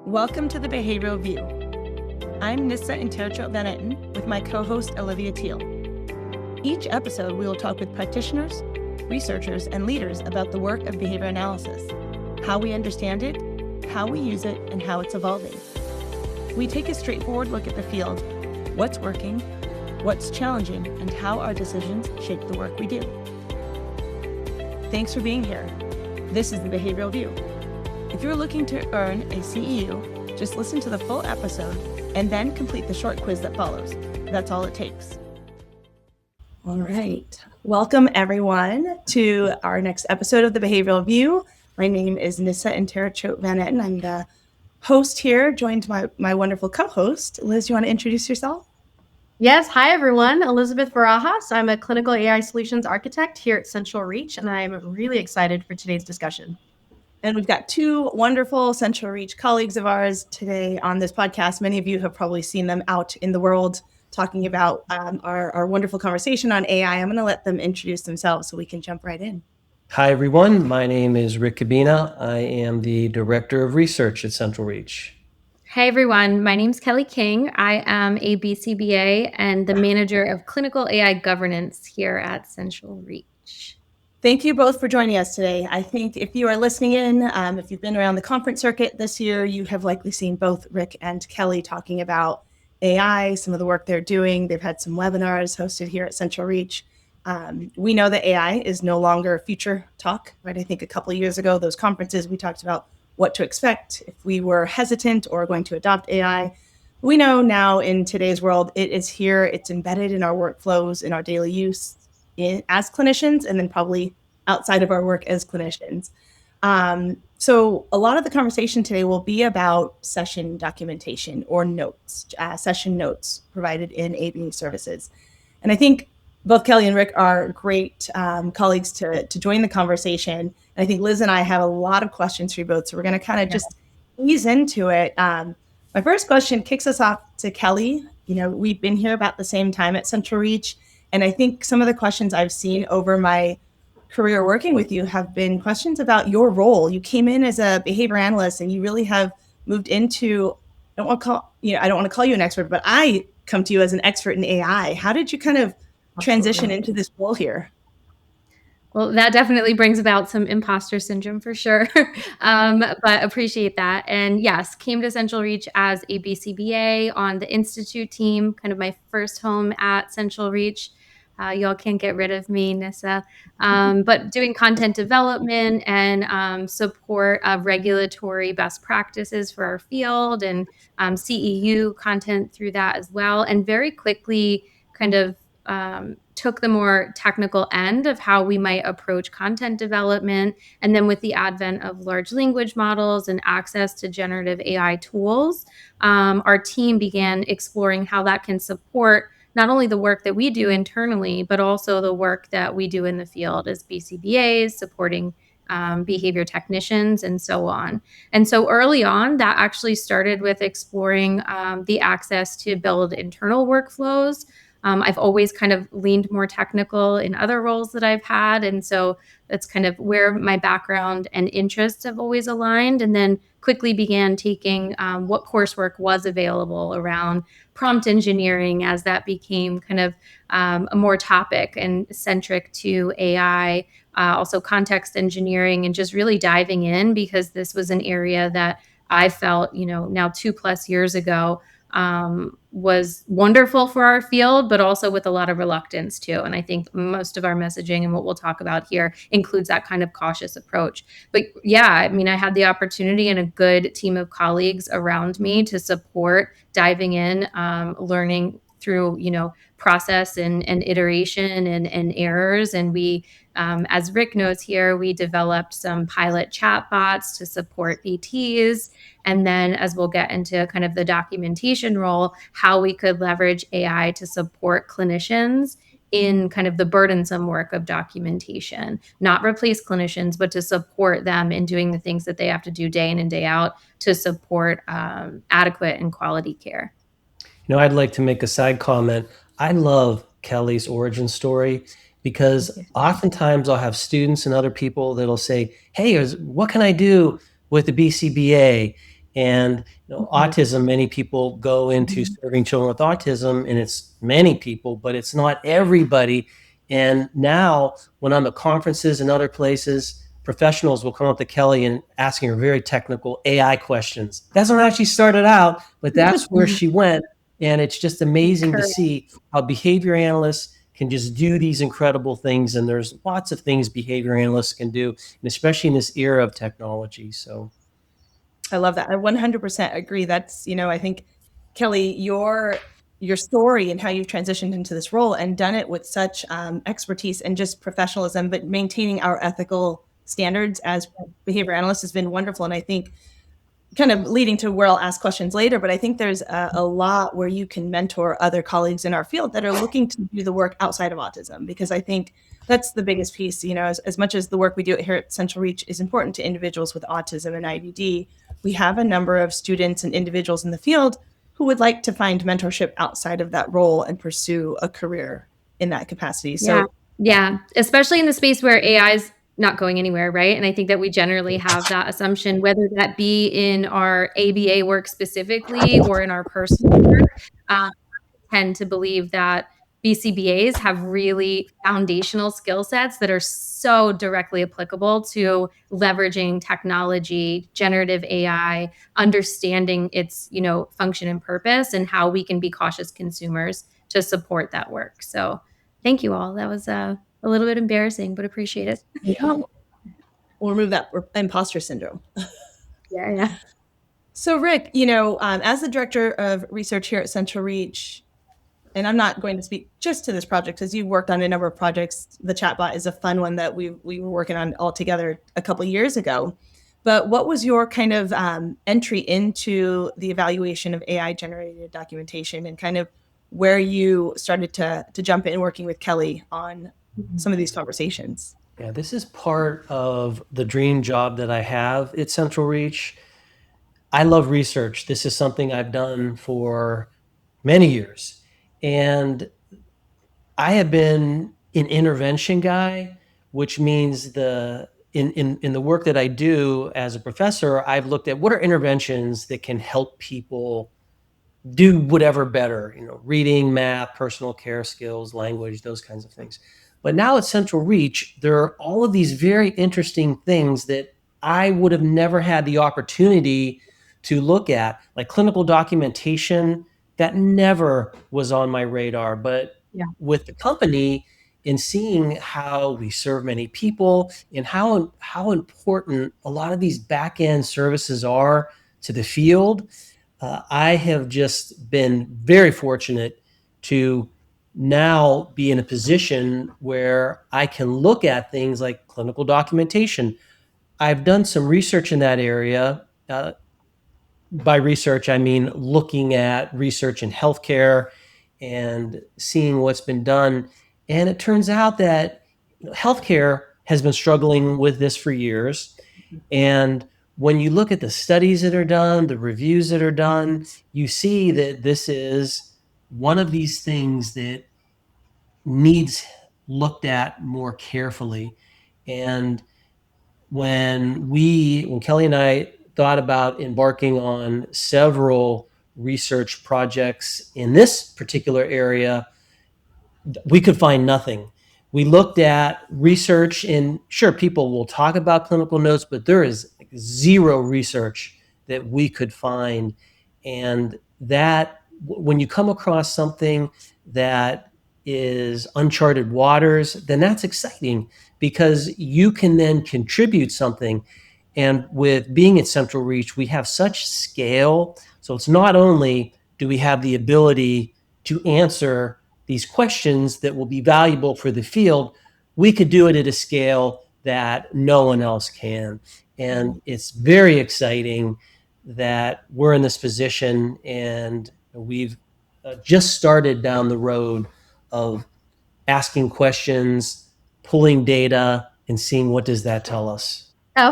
Welcome to the Behavioral View. I'm Nissa Intercho Van Etten with my co-host Olivia Teal. Each episode, we will talk with practitioners, researchers, and leaders about the work of behavior analysis, how we understand it, how we use it, and how it's evolving. We take a straightforward look at the field, what's working, what's challenging, and how our decisions shape the work we do. Thanks for being here. This is the Behavioral View. If you're looking to earn a CEU, just listen to the full episode and then complete the short quiz that follows. That's all it takes. All right. Welcome, everyone, to our next episode of the Behavioral View. My name is Nissa Intercho Van Etten. I'm the host here, joined by my wonderful co-host. Liz, you want to introduce yourself? Yes. Hi, everyone. Elizabeth Barajas. I'm a clinical AI solutions architect here at Central Reach, and I'm really excited for today's discussion. And we've got two wonderful Central Reach colleagues of ours today on this podcast. Many of you have probably seen them out in the world talking about our wonderful conversation on AI. I'm going to let them introduce themselves so we can jump right in. Hi, everyone. My name is Rick Cabina. I am the Director of Research at Central Reach. Hey, everyone. My name's Kelly King. I am a BCBA and the Manager of Clinical AI Governance here at Central Reach. Thank you both for joining us today. I think if you are listening in, if you've been around the conference circuit this year, you have likely seen both Rick and Kelly talking about AI, some of the work they're doing. They've had some webinars hosted here at Central Reach. We know that AI is no longer future talk, right? I think a couple of years ago, those conferences, we talked about what to expect if we were hesitant or going to adopt AI. We know now in today's world, it is here, it's embedded in our workflows, in our daily use as clinicians, and then probably outside of our work as clinicians. So a lot of the conversation today will be about session documentation or notes, session notes provided in ABA services. And I think both Kelly and Rick are great colleagues to join the conversation. And I think Liz and I have a lot of questions for you both. So we're going to kind of just ease into it. My first question kicks us off to Kelly. You know, we've been here about the same time at Central Reach. And I think some of the questions I've seen over my career working with you have been questions about your role. You came in as a behavior analyst and you really have moved into, I don't want to call you an expert, but I come to you as an expert in AI. How did you kind of transition into this role here? Well, that definitely brings about some imposter syndrome for sure, but appreciate that. And yes, came to Central Reach as a BCBA on the Institute team, kind of my first home at Central Reach. Y'all can't get rid of me, Nissa, but doing content development and support of regulatory best practices for our field and CEU content through that as well. And very quickly kind of took the more technical end of how we might approach content development. And then with the advent of large language models and access to generative AI tools, our team began exploring how that can support not only the work that we do internally, but also the work that we do in the field as BCBAs, supporting behavior technicians and so on. And so early on, that actually started with exploring the access to build internal workflows. I've always kind of leaned more technical in other roles that I've had. And so that's kind of where my background and interests have always aligned. And then quickly began taking what coursework was available around prompt engineering as that became kind of a more topic and centric to AI, also context engineering, and just really diving in because this was an area that I felt, now 2+ years ago, was wonderful for our field, but also with a lot of reluctance too. And I think most of our messaging and what we'll talk about here includes that kind of cautious approach. But yeah, I mean, I had the opportunity and a good team of colleagues around me to support diving in, learning through, process and iteration and errors. And we, as Rick knows here, we developed some pilot chatbots to support BTs. And then as we'll get into kind of the documentation role, how we could leverage AI to support clinicians in kind of the burdensome work of documentation, not replace clinicians, but to support them in doing the things that they have to do day in and day out to support adequate and quality care. I'd like to make a side comment. I love Kelly's origin story because oftentimes I'll have students and other people that'll say, hey, what can I do with the BCBA? And autism, many people go into serving children with autism, and it's many people, but it's not everybody. And now when I'm at conferences and other places, professionals will come up to Kelly and asking her very technical AI questions. That's not how she started out, but that's where she went. And it's just amazing to see how behavior analysts can just do these incredible things. And there's lots of things behavior analysts can do, and especially in this era of technology. So I love that. I 100% agree. That's, I think, Kelly, your story and how you've transitioned into this role and done it with such expertise and just professionalism, but maintaining our ethical standards as behavior analysts has been wonderful. And I think kind of leading to where I'll ask questions later, but I think there's a lot where you can mentor other colleagues in our field that are looking to do the work outside of autism, because I think that's the biggest piece. As much as the work we do here at Central Reach is important to individuals with autism and IBD, we have a number of students and individuals in the field who would like to find mentorship outside of that role and pursue a career in that capacity. So yeah, especially in the space where AI is not going anywhere, right? And I think that we generally have that assumption, whether that be in our ABA work specifically or in our personal work, tend to believe that BCBAs have really foundational skill sets that are so directly applicable to leveraging technology, generative AI, understanding its, function and purpose, and how we can be cautious consumers to support that work. So thank you all. That was a little bit embarrassing, but appreciate it. we'll remove that imposter syndrome. Yeah. So Rick, as the director of research here at Central Reach, and I'm not going to speak just to this project because you've worked on a number of projects. The chatbot is a fun one that we were working on all together a couple of years ago. But what was your kind of entry into the evaluation of AI generated documentation, and kind of where you started to jump in working with Kelly on some of these conversations? yeah, this is part of the dream job that I have at Central Reach. I love research. This is something I've done for many years. And I have been an intervention guy, which means in the work that I do as a professor, I've looked at what are interventions that can help people do whatever better, reading, math, personal care skills, language, those kinds of things. But now at Central Reach, there are all of these very interesting things that I would have never had the opportunity to look at, like clinical documentation that never was on my radar. But with the company and seeing how we serve many people and how important a lot of these back-end services are to the field, I have just been very fortunate to now be in a position where I can look at things like clinical documentation. I've done some research in that area. By research, I mean looking at research in healthcare and seeing what's been done. And it turns out that healthcare has been struggling with this for years. And when you look at the studies that are done, the reviews that are done, you see that this is one of these things that needs looked at more carefully. And when Kelly and I thought about embarking on several research projects in this particular area, we could find nothing. We looked at research, and sure, people will talk about clinical notes, but there is zero research that we could find. And that when you come across something that is uncharted waters, then that's exciting because you can then contribute something. And with being at Central Reach, we have such scale. So it's not only do we have the ability to answer these questions that will be valuable for the field, we could do it at a scale that no one else can. And it's very exciting that we're in this position, and we've just started down the road of asking questions, pulling data, and seeing what does that tell us. Oh,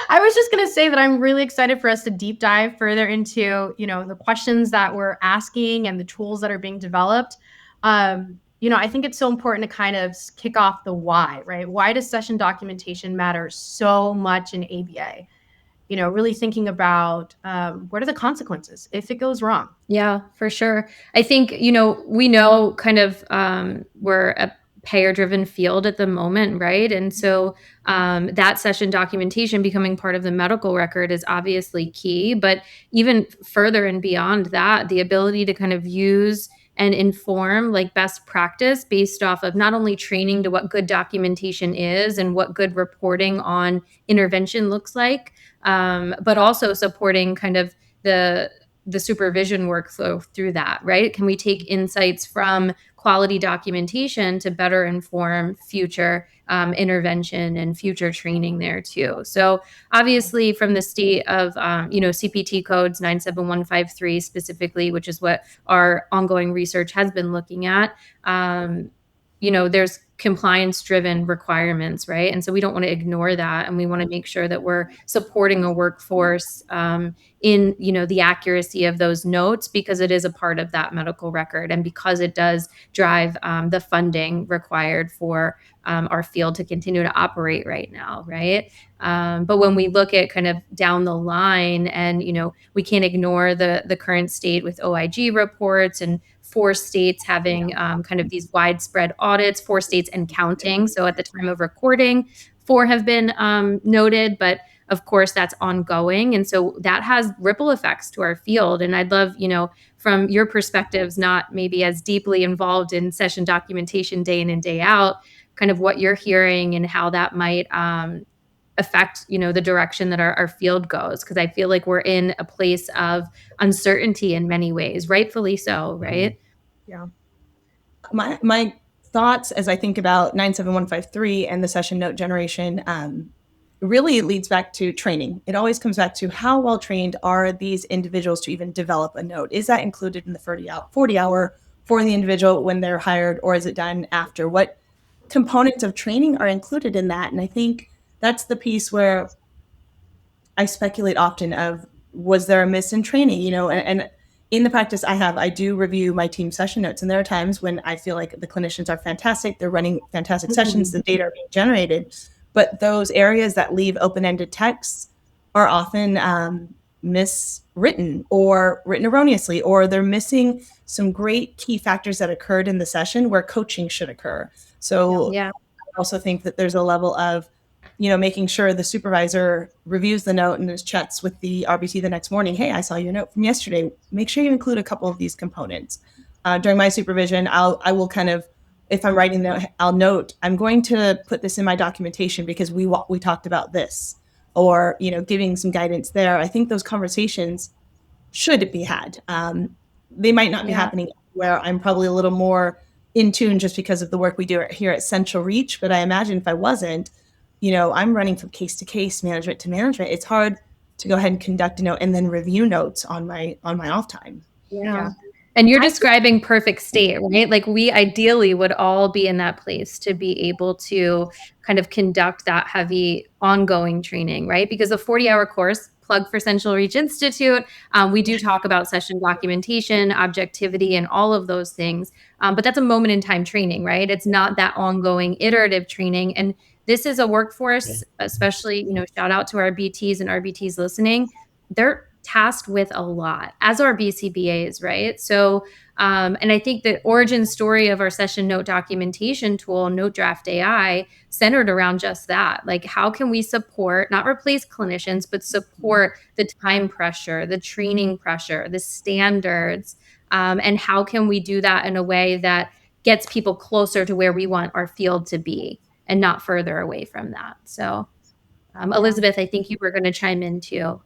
I was just going to say that I'm really excited for us to deep dive further into, the questions that we're asking and the tools that are being developed. I think it's so important to kind of kick off the why, right? Why does session documentation matter so much in ABA? really thinking about what are the consequences if it goes wrong. Yeah, for sure. I think, we know kind of we're a payer-driven field at the moment, right? And so that session documentation becoming part of the medical record is obviously key. But even further and beyond that, the ability to kind of use and inform like best practice based off of not only training to what good documentation is and what good reporting on intervention looks like, but also supporting kind of the supervision workflow through that, right? Can we take insights from quality documentation to better inform future intervention and future training there too? So obviously from the state of, CPT codes 97153 specifically, which is what our ongoing research has been looking at, there's compliance driven requirements, right? And so we don't want to ignore that. And we want to make sure that we're supporting a workforce in, the accuracy of those notes, because it is a part of that medical record and because it does drive the funding required for our field to continue to operate right now, right? But when we look at kind of down the line and, we can't ignore the current state with OIG reports and 4 states having kind of these widespread audits, 4 states and counting. So at the time of recording, 4 have been noted, but of course that's ongoing. And so that has ripple effects to our field. And I'd love, from your perspectives, not maybe as deeply involved in session documentation day in and day out, kind of what you're hearing and how that might affect, the direction that our field goes. Because I feel like we're in a place of uncertainty in many ways, rightfully so, right? Yeah. My thoughts as I think about 97153 and the session note generation, really it leads back to training. It always comes back to how well trained are these individuals to even develop a note? Is that included in the 40 hour for the individual when they're hired, or is it done after? What components of training are included in that? And I think that's the piece where I speculate often of, was there a miss in training, and in the practice I do review my team session notes, and there are times when I feel like the clinicians are fantastic. They're running fantastic sessions. The data are being generated, but those areas that leave open-ended texts are often miswritten or written erroneously, or they're missing some great key factors that occurred in the session where coaching should occur. So Yeah. I also think that there's a level of, making sure the supervisor reviews the note and chats with the RBT the next morning. Hey, I saw your note from yesterday. Make sure you include a couple of these components. During my supervision, I will kind of, if I'm writing the note, I'll note, I'm going to put this in my documentation because we talked about this, or, giving some guidance there. I think those conversations should be had. They might not be happening where I'm probably a little more in tune just because of the work we do here at Central Reach. But I imagine if I wasn't, I'm running from case to case, management to management. It's hard to go ahead and conduct a note and then review notes on my off time. Yeah. And you're describing perfect state, right? Like we ideally would all be in that place to be able to kind of conduct that heavy ongoing training, right? Because a 40-hour course, plug for Central Reach Institute, we do talk about session documentation, objectivity, and all of those things. But that's a moment in time training, right? It's not that ongoing iterative training. And this is a workforce, especially, shout out to our BTs and RBTs listening. They're tasked with a lot, as are BCBAs, right? So, and I think the origin story of our session note documentation tool, Note Draft AI, centered around just that. Like, how can we support, not replace clinicians, but support the time pressure, the training pressure, the standards, and how can we do that in a way that gets people closer to where we want our field to be and not further away from that. So, Elizabeth, I think you were going to chime in too.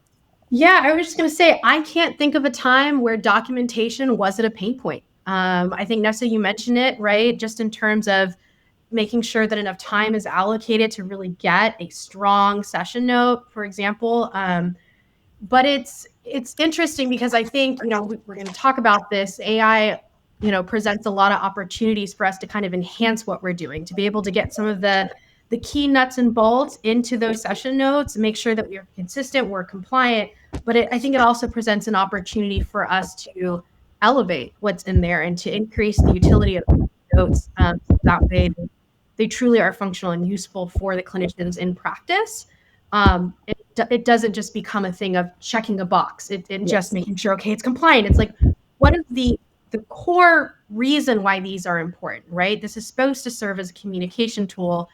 Yeah, I was just going to say, I can't think of a time where documentation wasn't a pain point. I think, Nessa, you mentioned it, right? Just in terms of making sure that enough time is allocated to really get a strong session note, for example. But it's interesting because I think, we're going to talk about this. AI, presents a lot of opportunities for us to kind of enhance what we're doing, to be able to get some of the key nuts and bolts into those session notes, make sure that we're consistent, we're compliant. But I think it also presents an opportunity for us to elevate what's in there and to increase the utility of notes. That way, they truly are functional and useful for the clinicians in practice. It it doesn't just become a thing of checking a box and Yes. just making sure, okay, it's compliant. It's like, what is the core reason why these are important, right? This is supposed to serve as a communication tool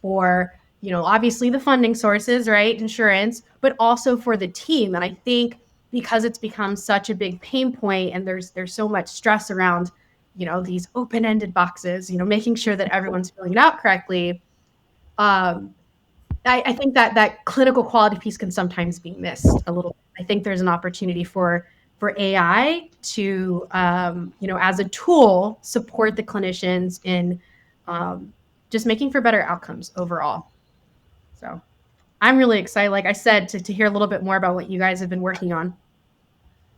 for, obviously the funding sources, right? Insurance, but also for the team. And I think because it's become such a big pain point and there's so much stress around, these open-ended boxes, making sure that everyone's filling it out correctly. I think that clinical quality piece can sometimes be missed a little bit. I think there's an opportunity for AI to, as a tool, support the clinicians in just making for better outcomes overall. So I'm really excited, like I said, to hear a little bit more about what you guys have been working on.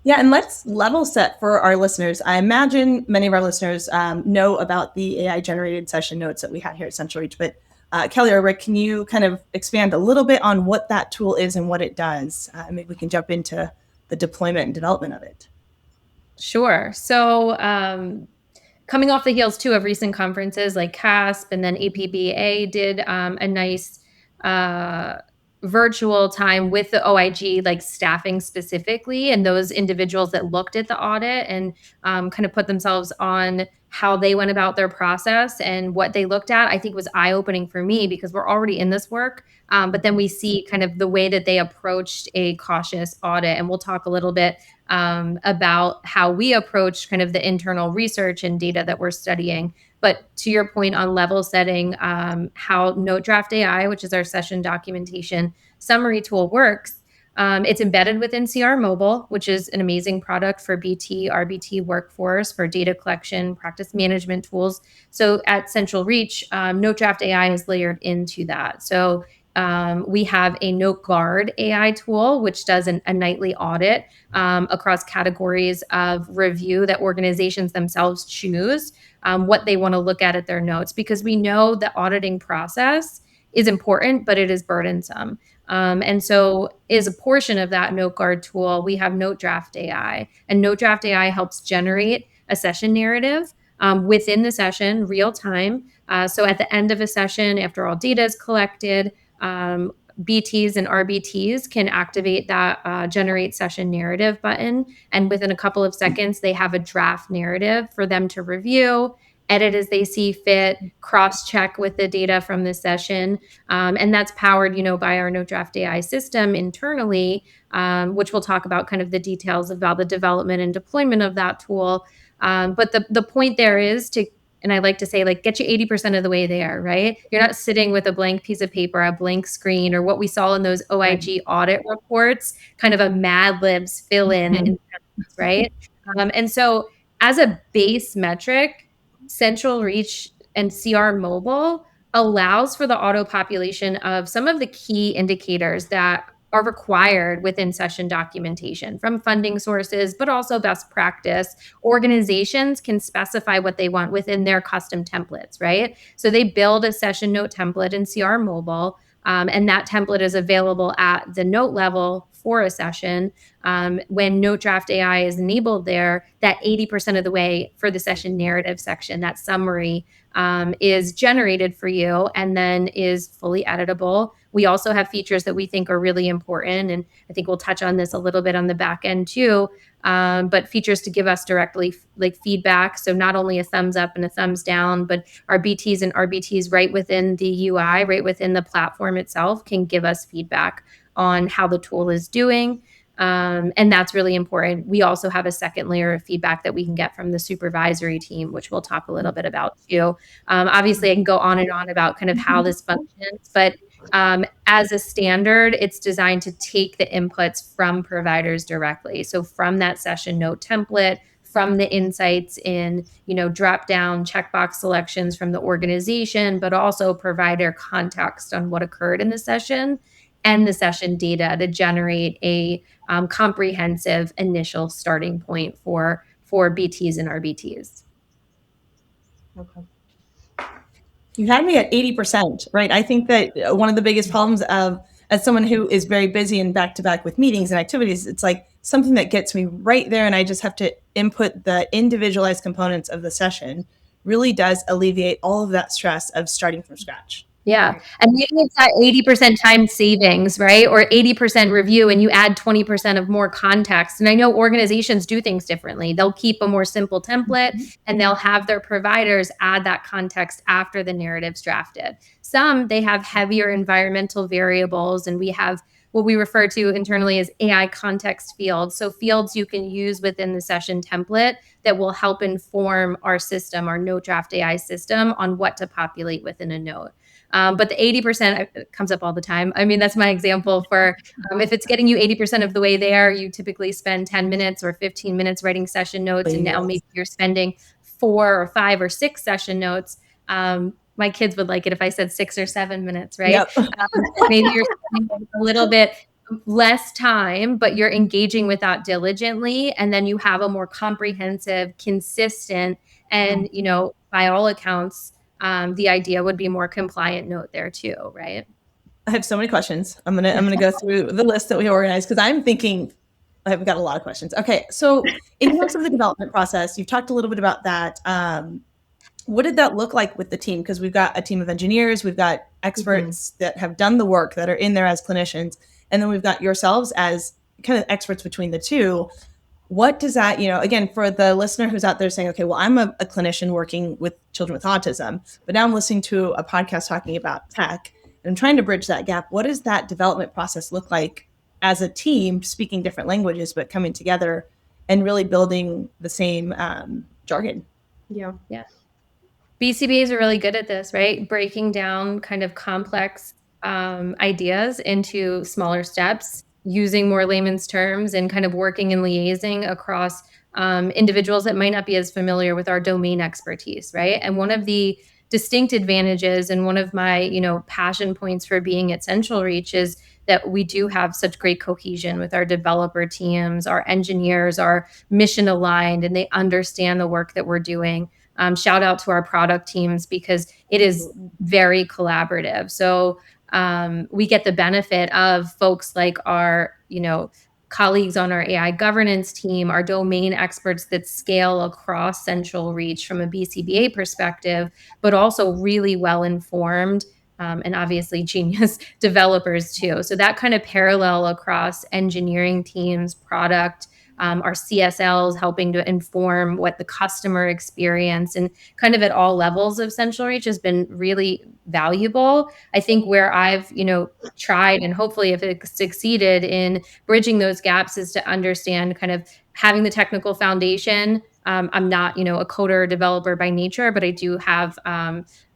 Yeah, and let's level set for our listeners. I imagine many of our listeners know about the AI-generated session notes that we had here at Central Reach, but Kelly or Rick, can you kind of expand a little bit on what that tool is and what it does? Maybe we can jump into the deployment and development of it. Sure. So coming off the heels too of recent conferences like CASP and then APBA did a nice virtual time with the OIG, like staffing specifically, and those individuals that looked at the audit and kind of put themselves on how they went about their process and what they looked at, I think was eye-opening for me because we're already in this work. But then we see kind of the way that they approached a cautious audit. And we'll talk a little bit about how we approach kind of the internal research and data that we're studying. But to your point on level setting, how NoteDraft AI, which is our session documentation summary tool, works, it's embedded within CR Mobile, which is an amazing product for BT, RBT workforce for data collection, practice management tools. So at Central Reach, NoteDraft AI is layered into that. So we have a NoteGuard AI tool, which does a nightly audit across categories of review that organizations themselves choose, what they want to look at their notes, because we know the auditing process is important, but it is burdensome. And so as a portion of that NoteGuard tool, we have NoteDraft AI, and NoteDraft AI helps generate a session narrative within the session, real time. So at the end of a session, after all data is collected, BTs and RBTs can activate that generate session narrative button. And within a couple of seconds, they have a draft narrative for them to review, edit as they see fit, cross-check with the data from the session. And that's powered, by our NoteDraft AI system internally, which we'll talk about kind of the details about the development and deployment of that tool. But the point there is to, and I like to say, like, get you 80% of the way there, right? You're not sitting with a blank piece of paper, a blank screen, or what we saw in those OIG audit reports, kind of a Mad Libs fill in, right? And so as a base metric, Central Reach and CR Mobile allows for the auto population of some of the key indicators that are required within session documentation from funding sources, but also best practice. Organizations can specify what they want within their custom templates, right? So they build a session note template in CR Mobile, and that template is available at the note level for a session. When NoteDraft AI is enabled there, that 80% of the way for the session narrative section, that summary is generated for you and then is fully editable. We also have features that we think are really important, and I think we'll touch on this a little bit on the back end too, but features to give us directly like feedback. So not only a thumbs up and a thumbs down, but our BTs and RBTs right within the UI, right within the platform itself, can give us feedback on how the tool is doing. And that's really important. We also have a second layer of feedback that we can get from the supervisory team, which we'll talk a little bit about too. Obviously, I can go on and on about kind of how this functions, but as a standard, it's designed to take the inputs from providers directly. So from that session note template, from the insights in, drop down checkbox selections from the organization, but also provider context on what occurred in the session and the session data to generate a comprehensive initial starting point for BTs and RBTs. Okay. You had me at 80%, right? I think that one of the biggest problems as someone who is very busy and back-to-back with meetings and activities, it's like something that gets me right there and I just have to input the individualized components of the session really does alleviate all of that stress of starting from scratch. Yeah. And maybe it's that 80% time savings, right? Or 80% review, and you add 20% of more context. And I know organizations do things differently. They'll keep a more simple template and they'll have their providers add that context after the narrative's drafted. Some, they have heavier environmental variables, and we have what we refer to internally as AI context fields. So fields you can use within the session template that will help inform our system, our note draft AI system, on what to populate within a note. But the 80% comes up all the time. I mean, that's my example for if it's getting you 80% of the way there, you typically spend 10 minutes or 15 minutes writing session notes. And now maybe you're spending 4 or 5 or 6 session notes. My kids would like it if I said 6 or 7 minutes, right? Yep. Maybe you're spending a little bit less time, but you're engaging with that diligently. And then you have a more comprehensive, consistent, and, by all accounts, the idea would be more compliant note there too, right? I have so many questions. I'm gonna go through the list that we organized because I'm thinking I've got a lot of questions. Okay, so in terms of the development process, you've talked a little bit about that. What did that look like with the team? Because we've got a team of engineers, we've got experts that have done the work that are in there as clinicians, and then we've got yourselves as kind of experts between the two. What does that, again, for the listener who's out there saying, okay, well, I'm a clinician working with children with autism, but now I'm listening to a podcast talking about tech and I'm trying to bridge that gap. What does that development process look like as a team, speaking different languages, but coming together and really building the same jargon? Yeah. BCBAs are really good at this, right? Breaking down kind of complex ideas into smaller steps, using more layman's terms, and kind of working and liaising across individuals that might not be as familiar with our domain expertise, right? And one of the distinct advantages and one of my, passion points for being at Central Reach is that we do have such great cohesion with our developer teams, our engineers are mission aligned, and they understand the work that we're doing. Shout out to our product teams because it is very collaborative. So we get the benefit of folks like our, colleagues on our AI governance team, our domain experts that scale across Central Reach from a BCBA perspective, but also really well informed and obviously genius developers too. So that kind of parallel across engineering teams, product, our CSLs helping to inform what the customer experience and kind of at all levels of Central Reach has been really valuable. I think where I've, tried and hopefully if it succeeded in bridging those gaps is to understand kind of having the technical foundation. I'm not, a coder or developer by nature, but I do have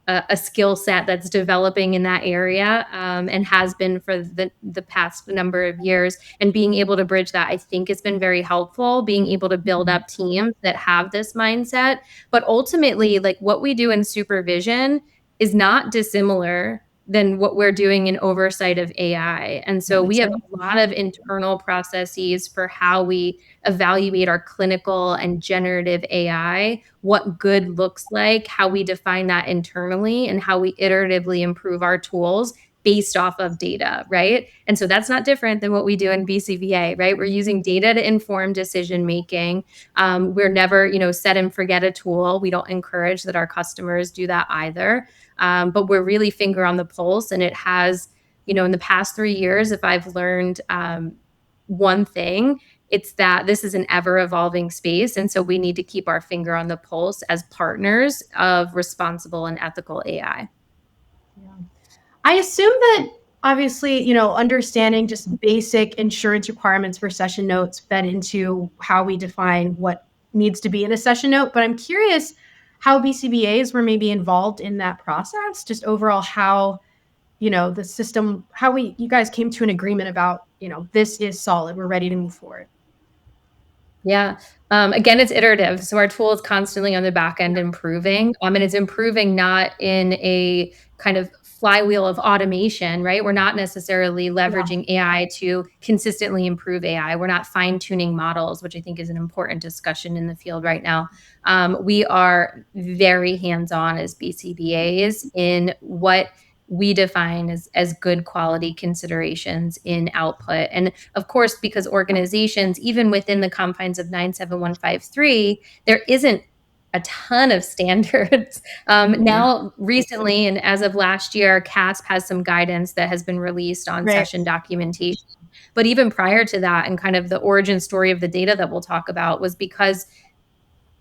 a skill set that's developing in that area and has been for the past number of years. And being able to bridge that, I think, has been very helpful, being able to build up teams that have this mindset. But ultimately, like what we do in supervision is not dissimilar than what we're doing in oversight of AI. And so we have a lot of internal processes for how we evaluate our clinical and generative AI, what good looks like, how we define that internally, and how we iteratively improve our tools based off of data, right? And so that's not different than what we do in BCBA, right? We're using data to inform decision making. We're never, set and forget a tool. We don't encourage that our customers do that either. But we're really finger on the pulse, and it has, in the past 3 years, if I've learned one thing, it's that this is an ever evolving space. And so we need to keep our finger on the pulse as partners of responsible and ethical AI. Yeah. I assume that obviously, understanding just basic insurance requirements for session notes fed into how we define what needs to be in a session note. But I'm curious how BCBAs were maybe involved in that process, just overall how, the system, how you guys came to an agreement about, this is solid, we're ready to move forward. Yeah. Again, it's iterative. So our tool is constantly on the back end improving. And it's improving not in a kind of flywheel of automation, right? We're not necessarily leveraging AI to consistently improve AI. We're not fine-tuning models, which I think is an important discussion in the field right now. We are very hands-on as BCBAs in what we define as good quality considerations in output. And of course, because organizations, even within the confines of 97153, there isn't a ton of standards. Now, recently, and as of last year, CASP has some guidance that has been released on Right. session documentation. But even prior to that, and kind of the origin story of the data that we'll talk about, was because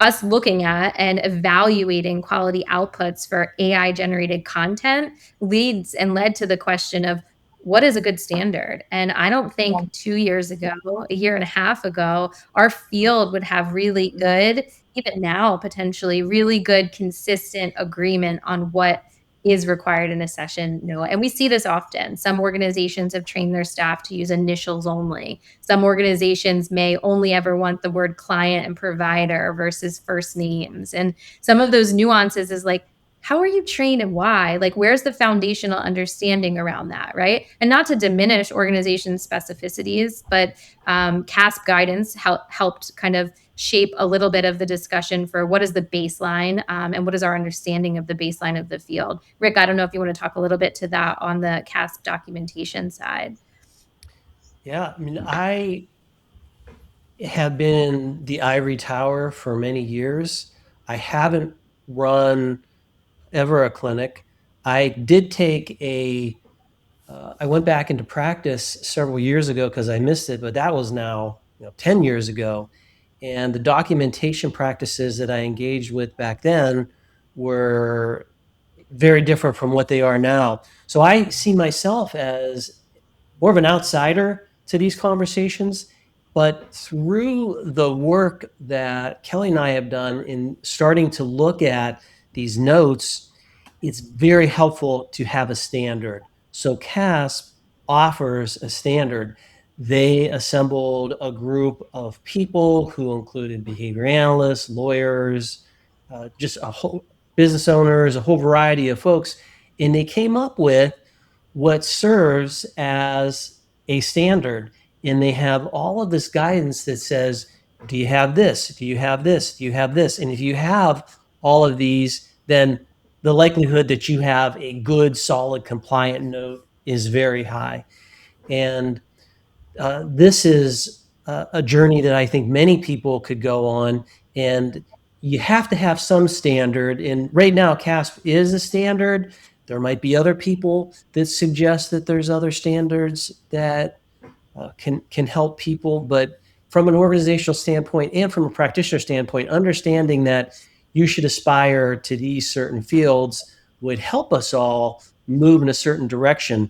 us looking at and evaluating quality outputs for AI generated content led to the question of what is a good standard? And I don't think 2 years ago, a year and a half ago, our field would have really good, even now potentially, really good, consistent agreement on what is required in a session. No, and we see this often. Some organizations have trained their staff to use initials only. Some organizations may only ever want the word client and provider versus first names. And some of those nuances is like, how are you trained and why? Like, where's the foundational understanding around that, right? And not to diminish organization specificities, but CASP guidance helped kind of shape a little bit of the discussion for what is the baseline and what is our understanding of the baseline of the field. Rick, I don't know if you want to talk a little bit to that on the CASP documentation side. Yeah, I mean, I have been in the ivory tower for many years. I haven't run ever a clinic. I did take I went back into practice several years ago because I missed it, but that was now 10 years ago. And the documentation practices that I engaged with back then were very different from what they are now. So I see myself as more of an outsider to these conversations. But through the work that Kelly and I have done in starting to look at these notes, it's very helpful to have a standard. So CASP offers a standard. They assembled a group of people who included behavior analysts, lawyers, just a whole business owners, a whole variety of folks, and they came up with what serves as a standard. And they have all of this guidance that says, do you have this? Do you have this? Do you have this? And if you have all of these, then the likelihood that you have a good, solid, compliant note is very high. And this is a journey that I think many people could go on. And you have to have some standard. And right now, CASP is a standard. There might be other people that suggest that there's other standards that can help people. But from an organizational standpoint and from a practitioner standpoint, understanding that you should aspire to these certain fields would help us all move in a certain direction.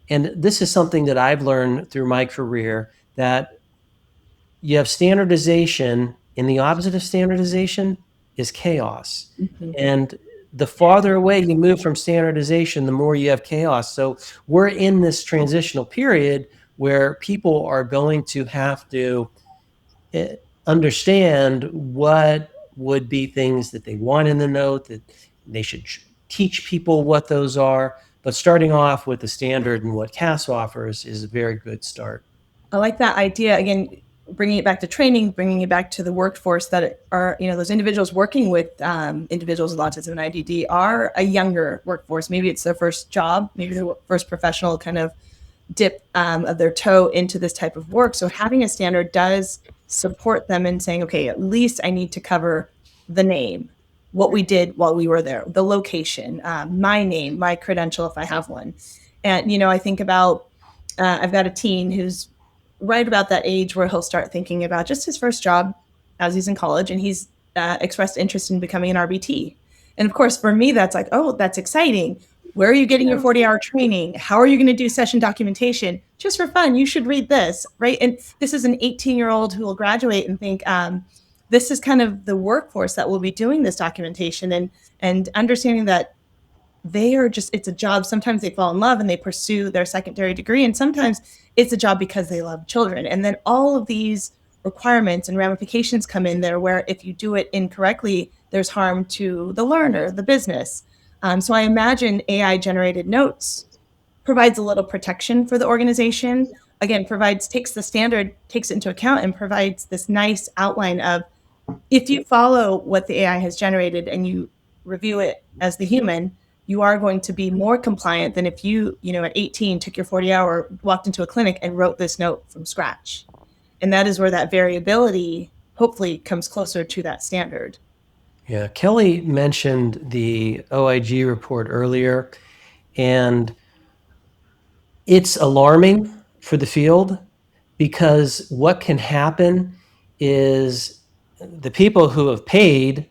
And this is something that I've learned through my career, that you have standardization, and the opposite of standardization is chaos. Mm-hmm. And the farther away you move from standardization, the more you have chaos. So we're in this transitional period where people are going to have to understand what would be things that they want in the note, that they should teach people what those are. But starting off with the standard and what CAS offers is a very good start. I like that idea. Again, bringing it back to training, bringing it back to the workforce, that are, those individuals working with individuals with autism and IDD are a younger workforce. Maybe it's their first job, maybe their first professional kind of dip of their toe into this type of work. So having a standard does support them in saying, okay, at least I need to cover the name, what we did while we were there, the location, my name, my credential if I have one. And, I think about, I've got a teen who's right about that age where he'll start thinking about just his first job as he's in college, and he's expressed interest in becoming an RBT. And of course, for me, that's like, oh, that's exciting. Where are you getting your 40-hour training? How are you going to do session documentation? Just for fun, you should read this, right? And this is an 18-year-old who will graduate and think, this is kind of the workforce that will be doing this documentation, and understanding that they are just, it's a job. Sometimes they fall in love and they pursue their secondary degree, and sometimes it's a job because they love children. And then all of these requirements and ramifications come in there where if you do it incorrectly, there's harm to the learner, the business. So I imagine AI generated notes provides a little protection for the organization. Again, takes the standard, takes it into account, and provides this nice outline of, if you follow what the AI has generated and you review it as the human, you are going to be more compliant than if you, at 18, took your 40-hour, walked into a clinic and wrote this note from scratch. And that is where that variability hopefully comes closer to that standard. Yeah, Kelly mentioned the OIG report earlier, and it's alarming for the field because what can happen is the people who have paid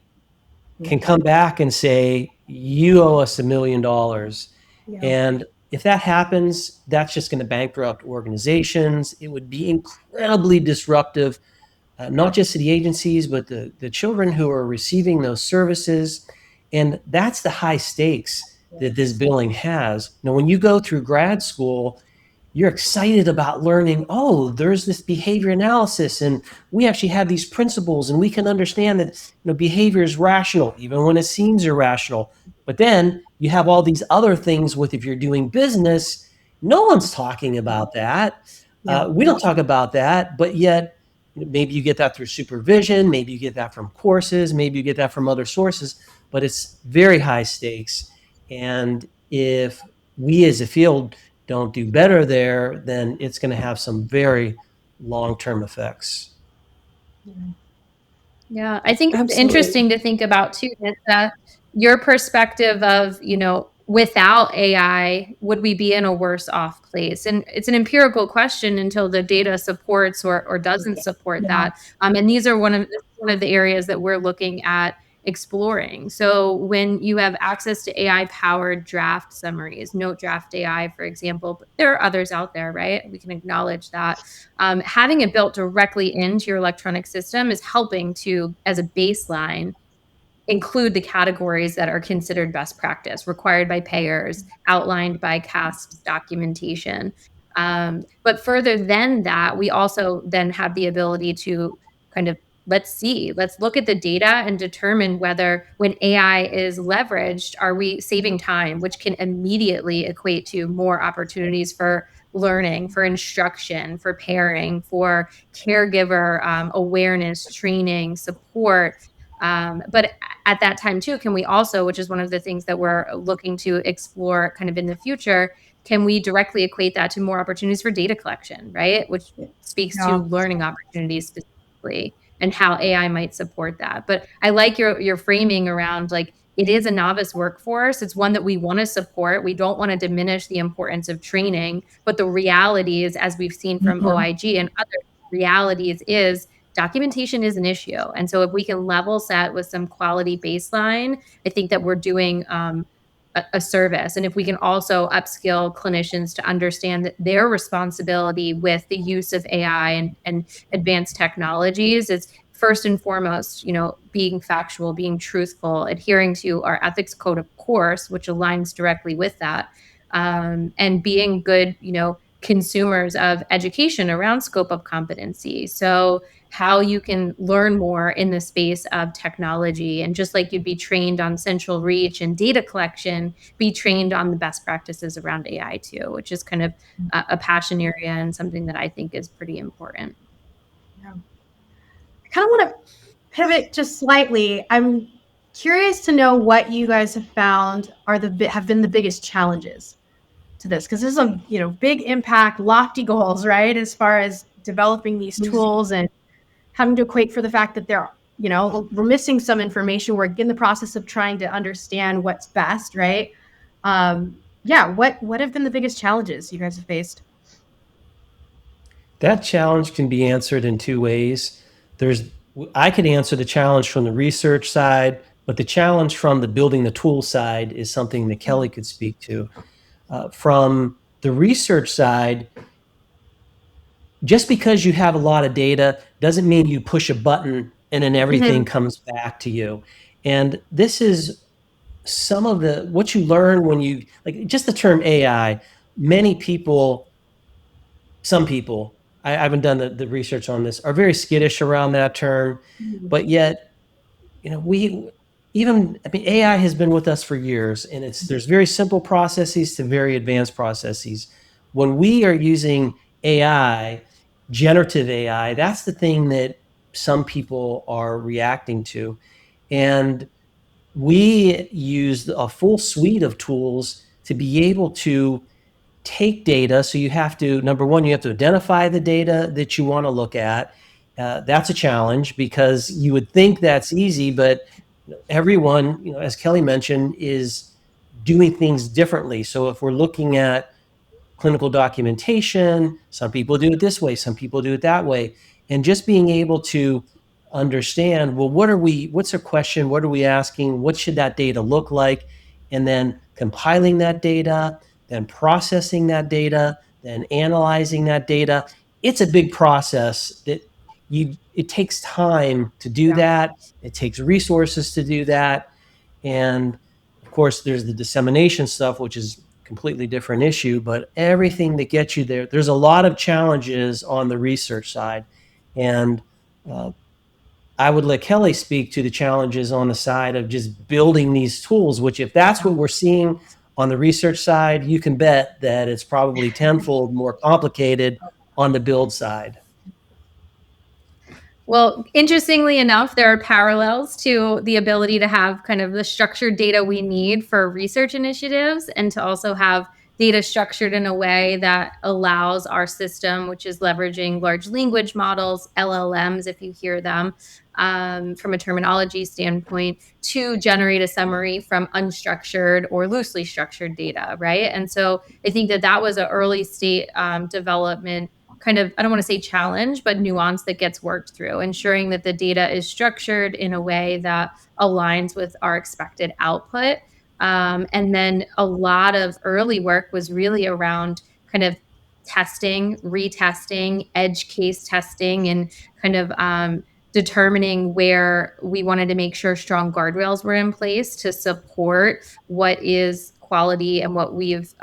can come back and say, you owe us $1 million. Yeah. And if that happens, that's just going to bankrupt organizations. It would be incredibly disruptive, not just to the agencies, but the children who are receiving those services. And that's the high stakes that this billing has. Now, when you go through grad school, you're excited about learning, oh, there's this behavior analysis, and we actually have these principles, and we can understand that behavior is rational, even when it seems irrational. But then you have all these other things with, if you're doing business, no one's talking about that. Yeah. We don't talk about that, but yet maybe you get that through supervision, maybe you get that from courses, maybe you get that from other sources, but it's very high stakes. And if we as a field don't do better there, then it's going to have some very long-term effects. Yeah, I think it's Absolutely. interesting to think about too, that your perspective of, without AI, would we be in a worse off place? And it's an empirical question until the data supports or doesn't support that. And these are one of the areas that we're looking at exploring. So when you have access to AI powered draft summaries, Note Draft AI, for example, but there are others out there, right? We can acknowledge that. Having it built directly into your electronic system is helping to, as a baseline, include the categories that are considered best practice, required by payers, outlined by CASP's documentation. But further than that, we also then have the ability to kind of let's look at the data and determine whether when AI is leveraged, are we saving time, which can immediately equate to more opportunities for learning, for instruction, for pairing, for caregiver awareness, training, support. But at that time too, can we also, which is one of the things that we're looking to explore kind of in the future, can we directly equate that to more opportunities for data collection, right? Which speaks to learning opportunities specifically and how AI might support that. But I like your framing around like it is a novice workforce. It's one that we want to support. We don't want to diminish the importance of training, but the reality is, as we've seen from OIG and other realities, is documentation is an issue. And so if we can level set with some quality baseline, I think that we're doing a service. And if we can also upskill clinicians to understand that their responsibility with the use of AI and advanced technologies is first and foremost, being factual, being truthful, adhering to our ethics code, of course, which aligns directly with that, and being good, consumers of education around scope of competency. So how you can learn more in the space of technology, and just like you'd be trained on central reach and data collection, be trained on the best practices around AI too, which is kind of a passion area and something that I think is pretty important. I kind of want to pivot just slightly. I'm curious to know what you guys have found have been the biggest challenges to this, because there's some big impact, lofty goals, right, as far as developing these tools and having to equate for the fact that we're missing some information. We're in the process of trying to understand what's best, right? What have been the biggest challenges you guys have faced? That challenge can be answered in two ways. I could answer the challenge from the research side, but the challenge from the building the tool side is something that Kelly could speak to. From the research side, just because you have a lot of data doesn't mean you push a button and then everything comes back to you. And this is some of what you learn when you, like, just the term AI, some people, I haven't done the research on this, are very skittish around that term, but yet, AI has been with us for years, and there's very simple processes to very advanced processes. When we are using AI, generative AI, that's the thing that some people are reacting to. And we use a full suite of tools to be able to take data. So you have to, number one, you have to identify the data that you want to look at. That's a challenge because you would think that's easy, but everyone, as Kelly mentioned, is doing things differently. So if we're looking at clinical documentation, some people do it this way, some people do it that way, and just being able to understand, well, what's a question, what are we asking, what should that data look like, and then compiling that data, then processing that data, then analyzing that data. It's a big process that it takes time to do that. It takes resources to do that. And of course, there's the dissemination stuff, which is a completely different issue, but everything that gets you there, there's a lot of challenges on the research side. And I would let Kelly speak to the challenges on the side of just building these tools, which if that's what we're seeing on the research side, you can bet that it's probably tenfold more complicated on the build side. Well, interestingly enough, there are parallels to the ability to have kind of the structured data we need for research initiatives and to also have data structured in a way that allows our system, which is leveraging large language models, LLMs, if you hear them, from a terminology standpoint, to generate a summary from unstructured or loosely structured data, right? And so I think that was an early state development kind of, I don't want to say challenge, but nuance that gets worked through, ensuring that the data is structured in a way that aligns with our expected output. And then a lot of early work was really around kind of testing, retesting, edge case testing, and kind of determining where we wanted to make sure strong guardrails were in place to support what is quality and what we've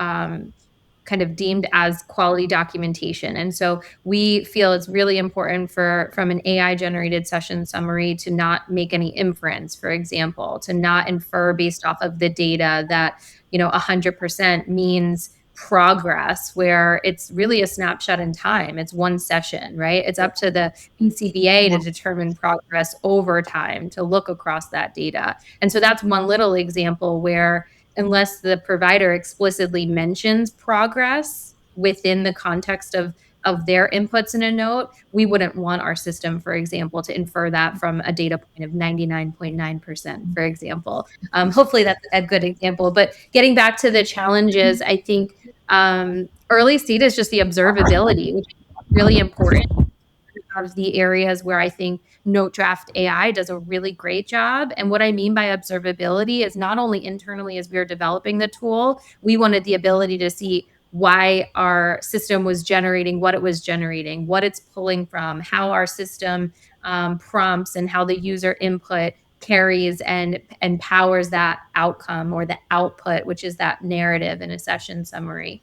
kind of deemed as quality documentation. And so we feel it's really important from an AI generated session summary to not make any inference, for example, to not infer based off of the data that, 100% means progress, where it's really a snapshot in time. It's one session, right? It's up to the BCBA to determine progress over time, to look across that data. And so that's one little example where, unless the provider explicitly mentions progress within the context of their inputs in a note, we wouldn't want our system, for example, to infer that from a data point of 99.9%, for example. Hopefully that's a good example. But getting back to the challenges, I think early state is just the observability, which is really important. Of the areas where I think Note Draft AI does a really great job. And what I mean by observability is not only internally as we were developing the tool, we wanted the ability to see why our system was generating what it was generating, what it's pulling from, how our system prompts and how the user input carries and powers that outcome or the output, which is that narrative in a session summary.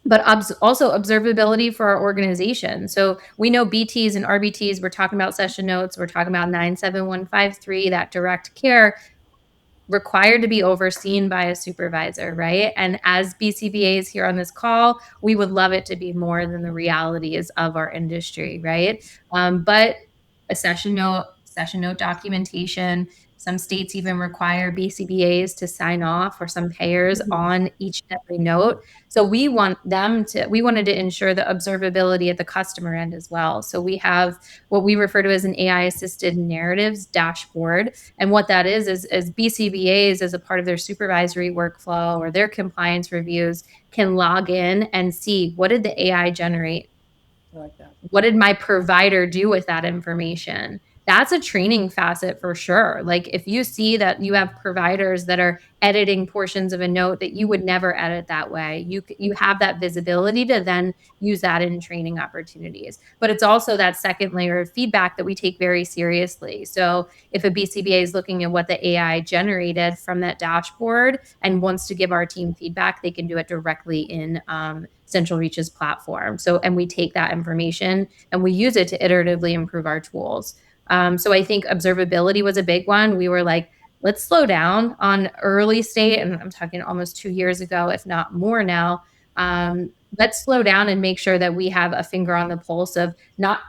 But also observability for our organization. So we know BTs and RBTs, we're talking about session notes, we're talking about 97153, that direct care, required to be overseen by a supervisor, right? And as BCBAs here on this call, we would love it to be more than the realities of our industry, right? But a session note documentation, some states even require BCBAs to sign off, or some payers on each and every note. So we wanted to ensure the observability at the customer end as well. So we have what we refer to as an AI assisted narratives dashboard. And what that is BCBAs, as a part of their supervisory workflow or their compliance reviews, can log in and see, what did the AI generate? I like that. What did my provider do with that information? That's a training facet for sure. Like, if you see that you have providers that are editing portions of a note that you would never edit that way, you have that visibility to then use that in training opportunities. But it's also that second layer of feedback that we take very seriously. So if a BCBA is looking at what the AI generated from that dashboard and wants to give our team feedback, they can do it directly in Central Reach's platform. And we take that information and we use it to iteratively improve our tools. So I think observability was a big one. We were like, let's slow down on early state. And I'm talking almost 2 years ago, if not more now. Let's slow down and make sure that we have a finger on the pulse of, not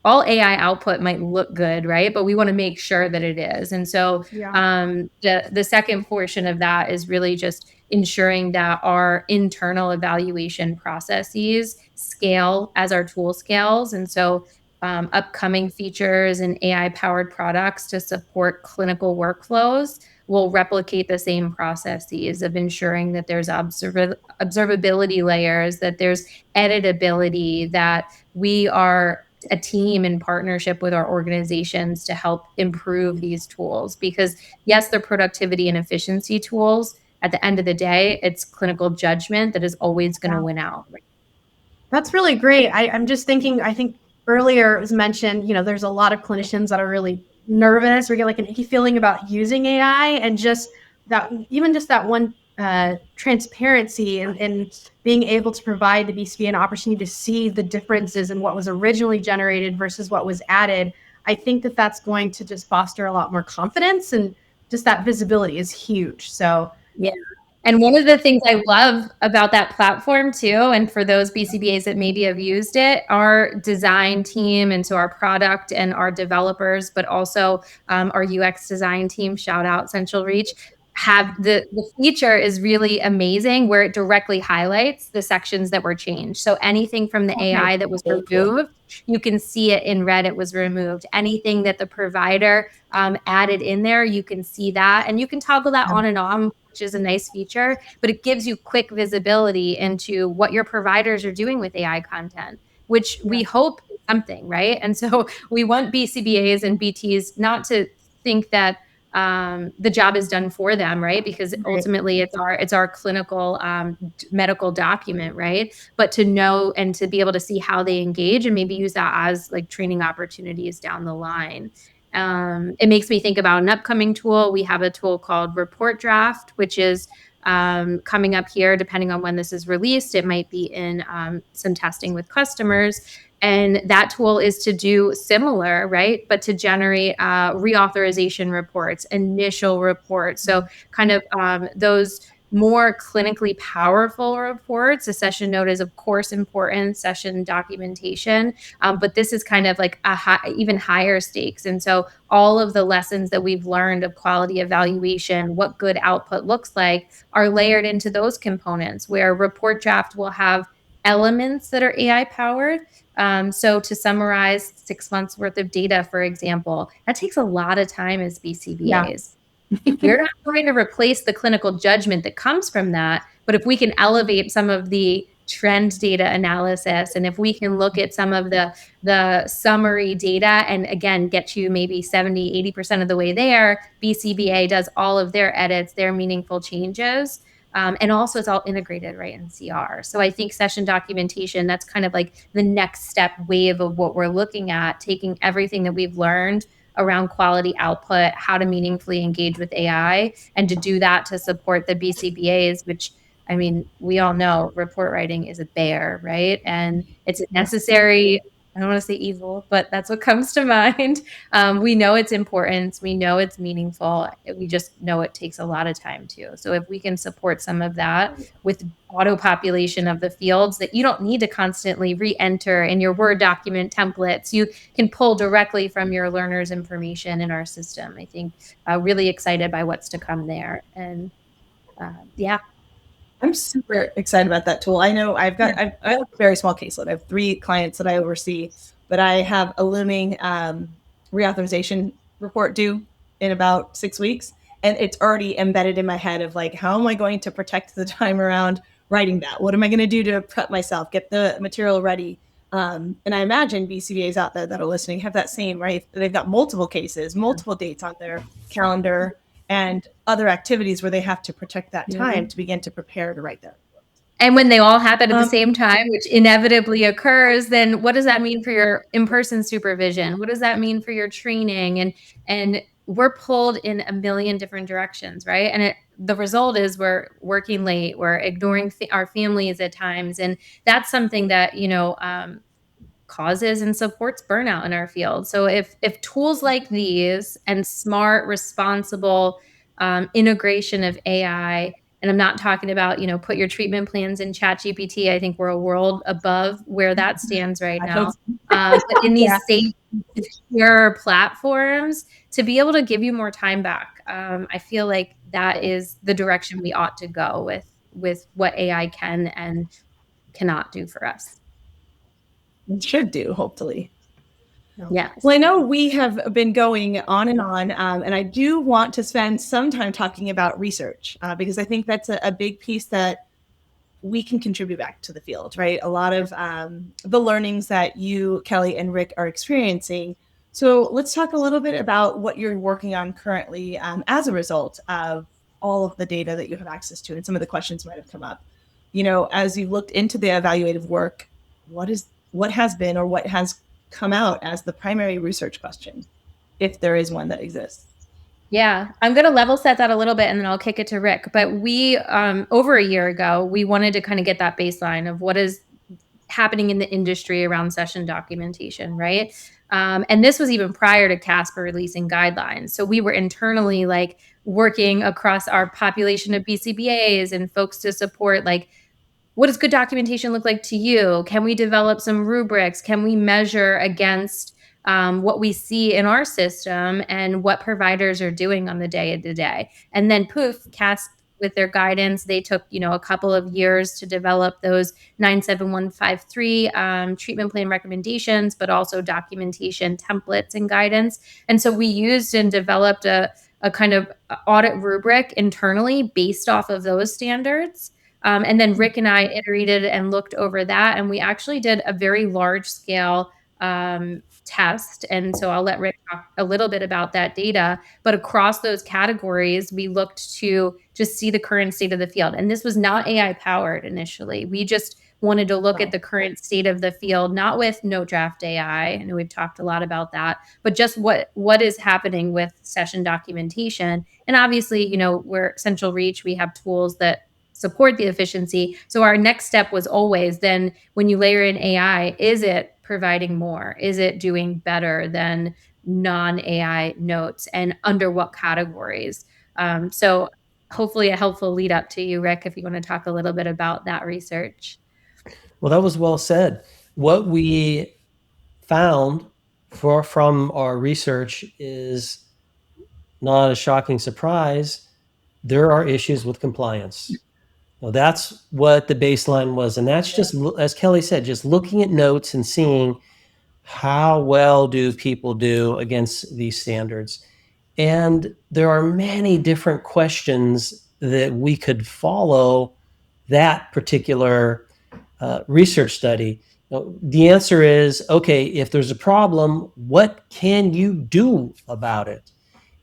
all AI output might look good, right? But we want to make sure that it is. And so the second portion of that is really just ensuring that our internal evaluation processes scale as our tool scales. And so upcoming features and AI-powered products to support clinical workflows will replicate the same processes of ensuring that there's observability layers, that there's editability, that we are a team in partnership with our organizations to help improve these tools. Because yes, they're productivity and efficiency tools. At the end of the day, it's clinical judgment that is always going to win out. That's really great. I'm just thinking, I think earlier it was mentioned, there's a lot of clinicians that are really nervous or get like an icky feeling about using AI, and just that, even just that one transparency and being able to provide the BCBA an opportunity to see the differences in what was originally generated versus what was added. I think that that's going to just foster a lot more confidence, and just that visibility is huge. So yeah. And one of the things I love about that platform too, and for those BCBAs that maybe have used it, our design team, and so our product and our developers, but also our UX design team, shout out Central Reach, have the feature is really amazing where it directly highlights the sections that were changed. So anything from the AI that was removed, you can see it in red, it was removed. Anything that the provider added in there, you can see that, and you can toggle that on and on, which is a nice feature, but it gives you quick visibility into what your providers are doing with AI content, which we hope is something, right? And so we want BCBAs and BTs not to think that the job is done for them, right? Because ultimately it's our clinical medical document, right? But to know and to be able to see how they engage and maybe use that as like training opportunities down the line. It makes me think about an upcoming tool. We have a tool called Report Draft, which is coming up here, depending on when this is released. It might be in some testing with customers. And that tool is to do similar, right? But to generate reauthorization reports, initial reports. So kind of those more clinically powerful reports. A session note is, of course, important, session documentation, but this is kind of like even higher stakes. And so all of the lessons that we've learned of quality evaluation, what good output looks like, are layered into those components, where report draft will have elements that are AI powered. So to summarize 6 months worth of data, for example, that takes a lot of time as BCBAs. We're not trying to replace the clinical judgment that comes from that, but if we can elevate some of the trend data analysis, and if we can look at some of the summary data and again get you maybe 70-80% of the way there, BCBA does all of their edits, their meaningful changes. And also it's all integrated right in CR. So I think session documentation, that's kind of like the next step wave of what we're looking at, taking everything that we've learned around quality output, how to meaningfully engage with AI, and to do that to support the BCBAs, which, I mean, we all know report writing is a bear, right? And it's a necessary, I don't want to say evil, but that's what comes to mind. We know it's important. We know it's meaningful. We just know it takes a lot of time too. So if we can support some of that with auto population of the fields that you don't need to constantly re-enter in your Word document templates, you can pull directly from your learners' information in our system. I think really excited by what's to come there. And yeah. I'm super excited about that tool. I know I have a very small caseload. I have 3 clients that I oversee, but I have a looming reauthorization report due in about 6 weeks. And it's already embedded in my head of like, how am I going to protect the time around writing that? What am I going to do to prep myself, get the material ready? And I imagine BCBAs out there that are listening have that same, right? They've got multiple cases, multiple dates on their calendar, and other activities where they have to protect that time to begin to prepare to write that. And when they all happen at the same time, which inevitably occurs, then what does that mean for your in-person supervision? What does that mean for your training? And we're pulled in a million different directions, right? And the result is we're working late, we're ignoring our families at times, and that's something that causes and supports burnout in our field. So if tools like these and smart, responsible integration of AI, and I'm not talking about, put your treatment plans in ChatGPT. I think we're a world above where that stands right now. But in these safe, secure platforms, to be able to give you more time back, I feel like that is the direction we ought to go with what AI can and cannot do for us. It should do, hopefully. Yes. Well, I know we have been going on, and I do want to spend some time talking about research because I think that's a big piece that we can contribute back to the field, right? A lot of the learnings that you, Kelly, and Rick are experiencing. So let's talk a little bit about what you're working on currently as a result of all of the data that you have access to, and some of the questions might have come up. As you've looked into the evaluative work, what has been or what has come out as the primary research question, if there is one that exists? Yeah, I'm going to level set that a little bit and then I'll kick it to Rick. But we, over a year ago, we wanted to kind of get that baseline of what is happening in the industry around session documentation, right? And this was even prior to CASP releasing guidelines. So we were internally like working across our population of BCBAs and folks to support like, what does good documentation look like to you? Can we develop some rubrics? Can we measure against what we see in our system and what providers are doing on the day to day? And then poof, CASP with their guidance, they took, a couple of years to develop those 97153 treatment plan recommendations, but also documentation templates and guidance. And so we used and developed a kind of audit rubric internally based off of those standards. And then Rick and I iterated and looked over that, and we actually did a very large scale test. And so I'll let Rick talk a little bit about that data. But across those categories, we looked to just see the current state of the field. And this was not AI powered initially. We just wanted to look at the current state of the field, not with no draft AI. I know we've talked a lot about that, but just what is happening with session documentation. And obviously, we're Central Reach, we have tools that support the efficiency. So our next step was always then when you layer in AI, is it providing more? Is it doing better than non-AI notes, and under what categories? So hopefully a helpful lead up to you, Rick, if you want to talk a little bit about that research. Well, that was well said. What we found from our research is not a shocking surprise. There are issues with compliance. Well, that's what the baseline was. And that's just, as Kelly said, just looking at notes and seeing how well do people do against these standards. And there are many different questions that we could follow that particular research study. The answer is, okay, if there's a problem, what can you do about it?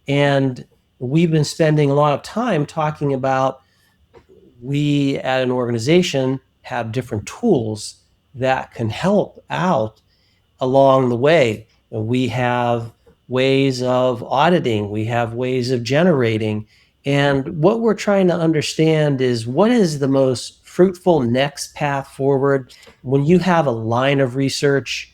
And we've been spending a lot of time talking about, we at an organization have different tools that can help out along the way. We have ways of auditing, we have ways of generating. And what we're trying to understand is, what is the most fruitful next path forward? When you have a line of research,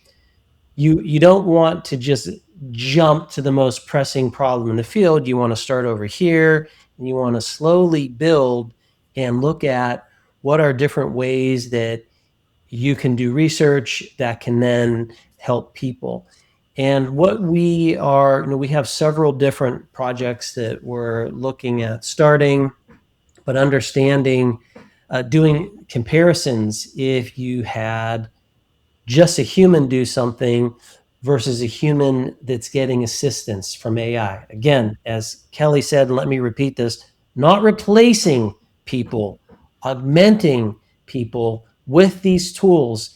you don't want to just jump to the most pressing problem in the field. You want to start over here, and you want to slowly build and look at what are different ways that you can do research that can then help people. And what we are, we have several different projects that we're looking at starting, but understanding, doing comparisons if you had just a human do something versus a human that's getting assistance from AI. Again, as Kelly said, and let me repeat this, not replacing people, augmenting people with these tools.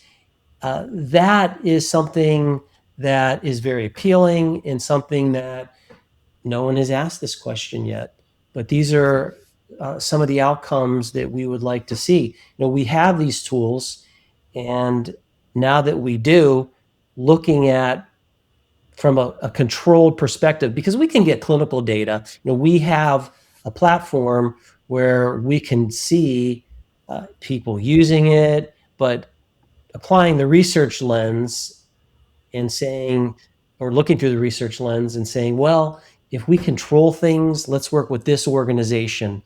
That is something that is very appealing and something that no one has asked this question yet. But these are some of the outcomes that we would like to see. We have these tools, and now that we do, looking at from a controlled perspective, because we can get clinical data. We have a platform where we can see people using it, but applying the research lens and saying, or looking through the research lens and saying, well, if we control things, let's work with this organization,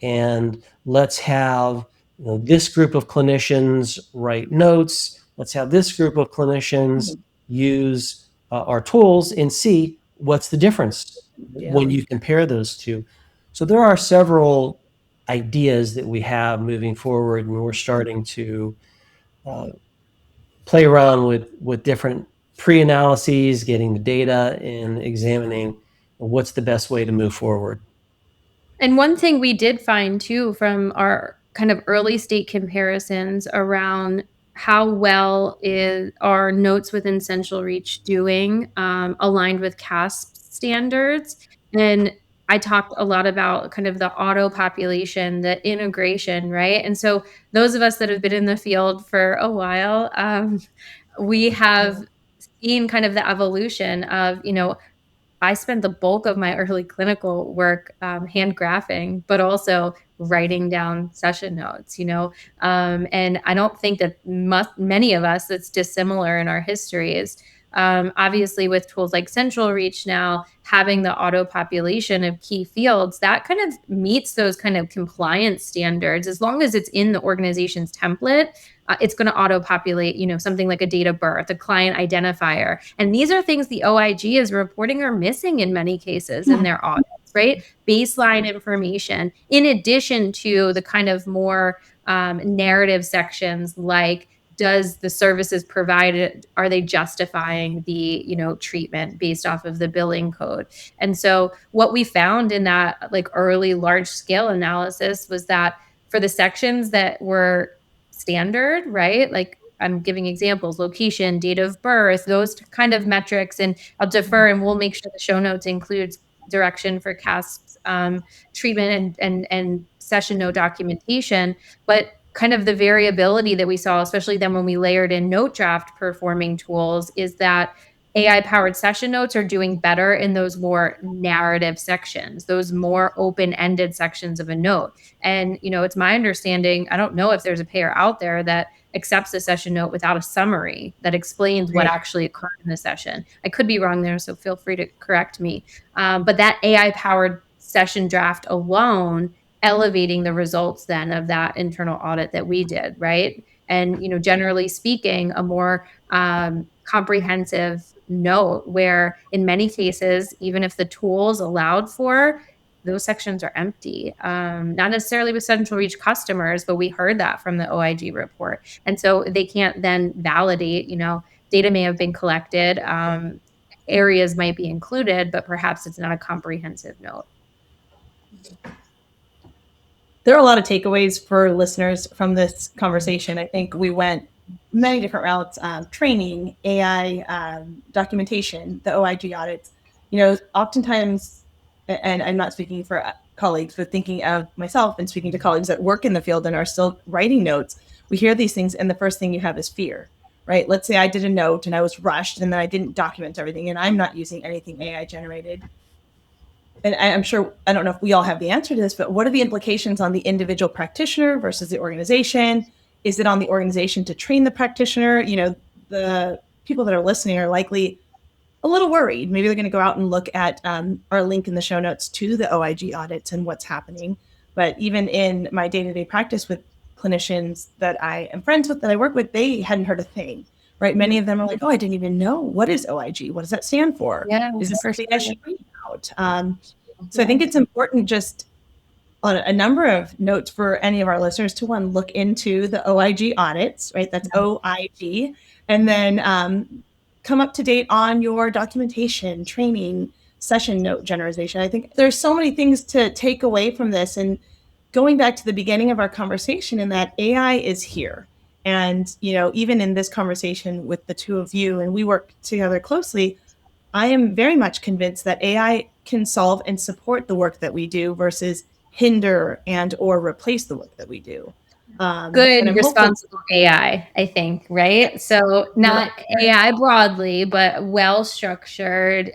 and let's have this group of clinicians write notes. Let's have this group of clinicians use our tools and see what's the difference when you compare those two. So there are several ideas that we have moving forward, and we're starting to play around with different pre-analyses, getting the data, and examining what's the best way to move forward. And one thing we did find too from our kind of early state comparisons around how well is our notes within Central Reach doing aligned with CASP standards. And I talked a lot about kind of the auto population, the integration, right? And so those of us that have been in the field for a while, we have seen kind of the evolution of, I spent the bulk of my early clinical work hand graphing, but also writing down session notes, and I don't think that many of us that's dissimilar in our histories. Obviously, with tools like Central Reach now having the auto population of key fields, that kind of meets those kind of compliance standards. As long as it's in the organization's template, it's going to auto populate, something like a date of birth, a client identifier. And these are things the OIG is reporting are missing in many cases in their audits, right? Baseline information, in addition to the kind of more narrative sections like, does the services provided, are they justifying the treatment based off of the billing code? And so what we found in that like early large scale analysis was that for the sections that were standard, right, like I'm giving examples, location, date of birth, those kind of metrics, and I'll defer and we'll make sure the show notes includes direction for CASP's treatment and session note documentation. But kind of the variability that we saw, especially then when we layered in note draft performing tools, is that AI-powered session notes are doing better in those more narrative sections, those more open-ended sections of a note. And, it's my understanding, I don't know if there's a payer out there that accepts a session note without a summary that explains what actually occurred in the session. I could be wrong there, so feel free to correct me. But that AI-powered session draft alone elevating the results then of that internal audit that we did, right? And, generally speaking, a more comprehensive note where in many cases, even if the tools allowed for, those sections are empty. Not necessarily with Central Reach customers, but we heard that from the OIG report. And so they can't then validate, data may have been collected, areas might be included, but perhaps it's not a comprehensive note. There are a lot of takeaways for listeners from this conversation. I think we went many different routes, training, AI, documentation, the OIG audits. Oftentimes, and I'm not speaking for colleagues, but thinking of myself and speaking to colleagues that work in the field and are still writing notes, we hear these things and the first thing you have is fear, right? Let's say I did a note and I was rushed and then I didn't document everything and I'm not using anything AI generated. And I'm sure, I don't know if we all have the answer to this, but what are the implications on the individual practitioner versus the organization? Is it on the organization to train the practitioner? The people that are listening are likely a little worried. Maybe they're going to go out and look at our link in the show notes to the OIG audits and what's happening. But even in my day-to-day practice with clinicians that I am friends with, that I work with, they hadn't heard a thing, right? Many of them are like, oh, I didn't even know. What is OIG? What does that stand for? Yeah, Is this something I should read out? So I think it's important just on a number of notes for any of our listeners to one, look into the OIG audits, right? That's OIG. And then come up to date on your documentation, training, session note generation. I think there's so many things to take away from this. And going back to the beginning of our conversation, in that AI is here. And, even in this conversation with the two of you, and we work together closely, I am very much convinced that AI can solve and support the work that we do versus hinder and or replace the work that we do. Good, responsible AI, I think, right? So not AI broadly, but well-structured,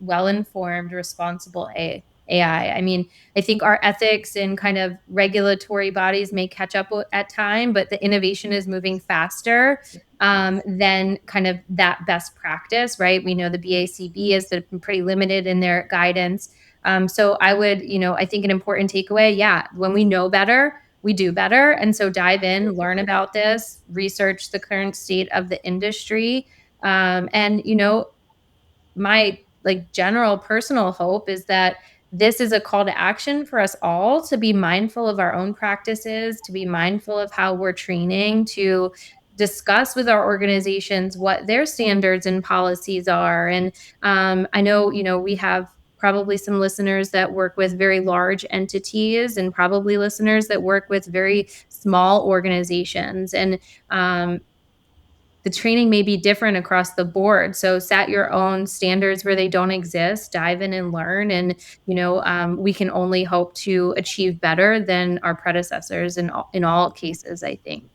well-informed, responsible AI. I mean, I think our ethics and kind of regulatory bodies may catch up at time, but the innovation is moving faster than kind of that best practice, right? We know the BACB has been pretty limited in their guidance. So I would, I think an important takeaway, when we know better, we do better. And so dive in, learn about this, research the current state of the industry. And, my general personal hope is that this is a call to action for us all to be mindful of our own practices, to be mindful of how we're training, to discuss with our organizations what their standards and policies are. And I know, we have probably some listeners that work with very large entities and probably listeners that work with very small organizations. And the training may be different across the board. So set your own standards where they don't exist, dive in and learn. And, we can only hope to achieve better than our predecessors in all cases, I think.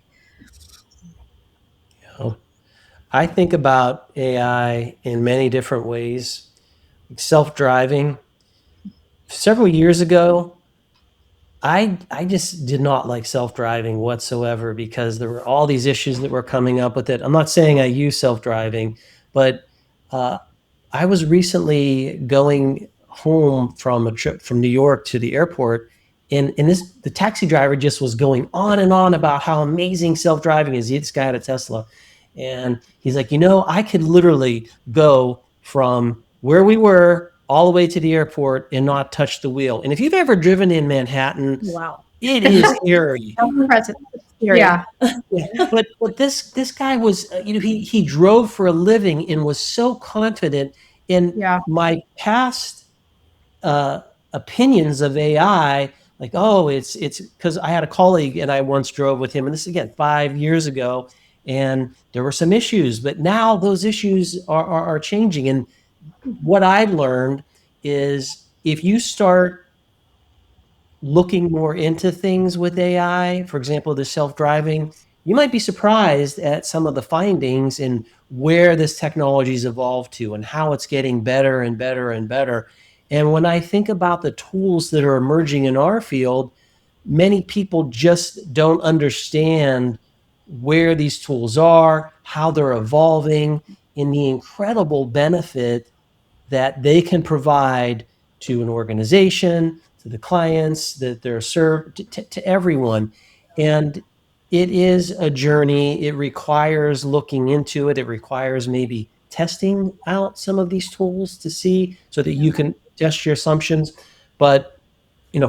I think about AI in many different ways. Self-driving. Several years ago, I just did not like self-driving whatsoever because there were all these issues that were coming up with it. I'm not saying I use self-driving, but I was recently going home from a trip from New York to the airport, and the taxi driver just was going on and on about how amazing self-driving is. This guy had a Tesla, and he's like, I could literally go from where we were all the way to the airport and not touch the wheel. And if you've ever driven in Manhattan, Wow. it is scary. That's impressive. Scary. Yeah. But this guy was, he drove for a living and was so confident in my past opinions of AI. Like, oh, it's because I had a colleague and I once drove with him, and this again 5 years ago, and there were some issues, but now those issues are changing. And what I learned is if you start looking more into things with AI, for example, the self-driving, you might be surprised at some of the findings and where this technology's evolved to and how it's getting better and better and better. And when I think about the tools that are emerging in our field, many people just don't understand where these tools are, how they're evolving, and the incredible benefit that they can provide to an organization, to the clients that they're served, to everyone. And it is a journey. It requires looking into it. It requires maybe testing out some of these tools to see so that you can test your assumptions. But,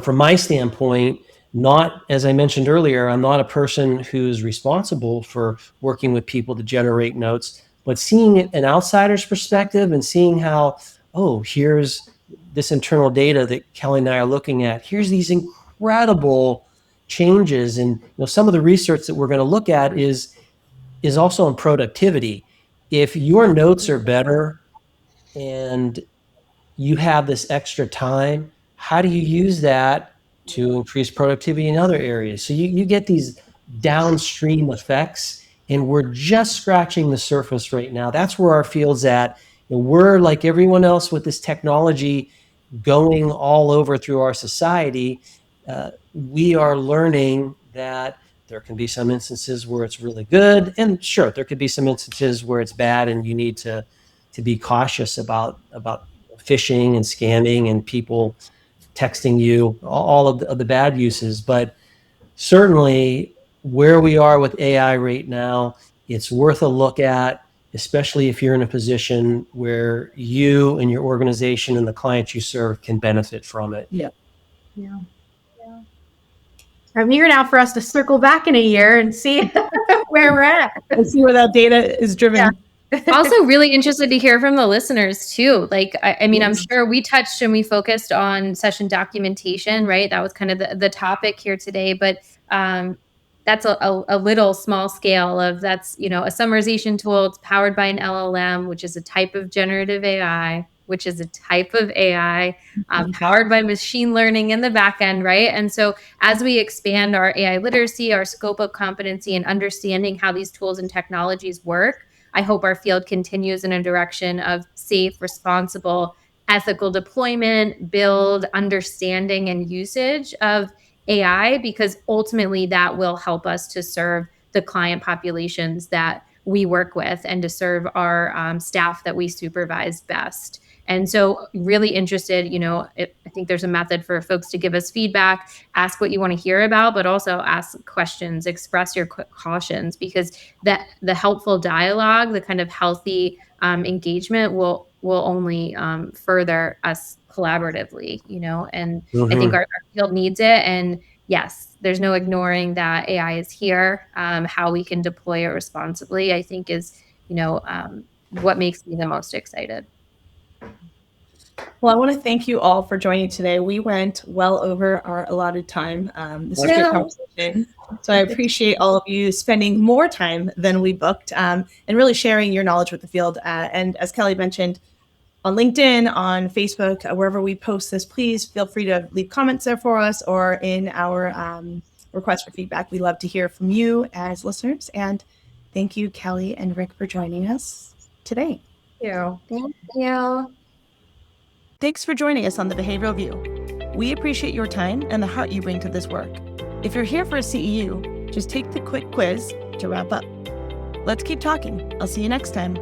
from my standpoint, not, as I mentioned earlier, I'm not a person who's responsible for working with people to generate notes, but seeing an outsider's perspective and seeing how, oh, here's this internal data that Kelly and I are looking at. Here's these incredible changes. And some of the research that we're going to look at is also in productivity. If your notes are better and you have this extra time, how do you use that to increase productivity in other areas? So you get these downstream effects, and we're just scratching the surface right now. That's where our field's at. And we're like everyone else with this technology going all over through our society. We are learning that there can be some instances where it's really good, and sure, there could be some instances where it's bad, and you need to be cautious about phishing and scamming and people texting you, all of the bad uses. But certainly where we are with AI right now, it's worth a look at, especially if you're in a position where you and your organization and the clients you serve can benefit from it. Yeah. I'm here now for us to circle back in a year and see where we're at. And see where that data is driven. Yeah. Also really interested to hear from the listeners too. Like, I mean, I'm sure we touched and we focused on session documentation, right? That was kind of the topic here today, but that's a little small scale of that's, a summarization tool. It's powered by an LLM, which is a type of generative AI, which is a type of AI powered by machine learning in the back end, right? And so as we expand our AI literacy, our scope of competency, and understanding how these tools and technologies work, I hope our field continues in a direction of safe, responsible, ethical deployment, build, understanding, and usage of AI, because ultimately that will help us to serve the client populations that we work with and to serve our staff that we supervise best. And so really interested, I think there's a method for folks to give us feedback, ask what you want to hear about, but also ask questions, express your cautions, because the helpful dialogue, the kind of healthy engagement will only further us collaboratively, and I think our field needs it. And yes, there's no ignoring that AI is here. How we can deploy it responsibly, I think, is, what makes me the most excited. Well, I want to thank you all for joining today. We went well over our allotted time. This was a great conversation. So I appreciate all of you spending more time than we booked, and really sharing your knowledge with the field. And as Kelly mentioned, on LinkedIn, on Facebook, wherever we post this, please feel free to leave comments there for us, or in our request for feedback. We love to hear from you as listeners. And thank you, Kelly and Rick, for joining us today. Thank you. Thank you. Thanks for joining us on the Behavioral View. We appreciate your time and the heart you bring to this work. If you're here for a CEU, just take the quick quiz to wrap up. Let's keep talking. I'll see you next time.